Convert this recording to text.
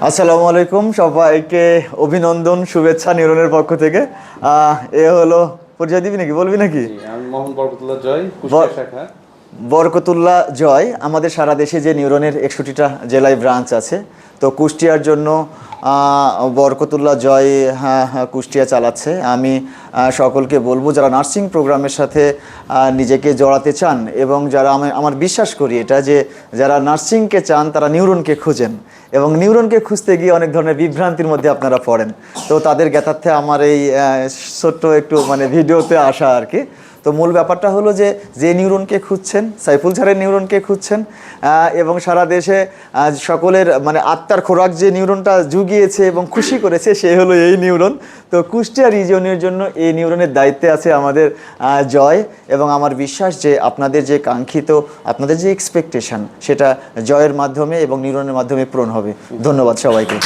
আসসালামু আলাইকুম, সবাইকে অভিনন্দন, শুভেচ্ছা নিউরনের পক্ষ থেকে। এ হলো, পরিচয় দিবি নাকি, বলবি নাকি? আমি মোহাম্মদ বরকতুল্লাহ জয়, কুষ্টিয়া শাখা। বরকতুল্লাহ জয়। আমাদের সারা দেশে যে নিউরনের 61টা জেলায় ব্রাঞ্চ আছে, তো কুষ্টিয়ার জন্য বরকতুল্লাহ জয় কুষ্টিয়া চালাচ্ছে। আমি সকলকে বলবো যারা নার্সিং প্রোগ্রামের সাথে নিজেকে জড়াতে চান, এবং যারা আমার বিশ্বাস করি এটা, যে যারা নার্সিংকে চান তারা নিউরনকে খুঁজেন, এবং নিউরনকে খুঁজতে গিয়ে অনেক ধরনের বিভ্রান্তির মধ্যে আপনারা পড়েন। তো তাদের জ্ঞাতার্থে আমার এই ছোট্ট একটু ভিডিওতে আসা আর কি। তো মূল ব্যাপারটা হলো যে নিউরনকে খুঁজছেন, সাইফুল স্যারের নিউরনকে খুঁজছেন, এবং সারা দেশে সকলের আত্মার খোরাক যে নিউরনটা জুগিয়েছে এবং খুশি করেছে, সে হলো এই নিউরন। তো কুষ্টিয়া রিজিয়নের জন্য এই নিউরনের দায়িত্বে আছে আমাদের জয়, এবং আমার বিশ্বাস যে আপনাদের যে কাঙ্ক্ষিত, আপনাদের যে এক্সপেকটেশন, সেটা জয়ের মাধ্যমে এবং নিউরনের মাধ্যমে পূরণ হবে। ধন্যবাদ সবাইকে।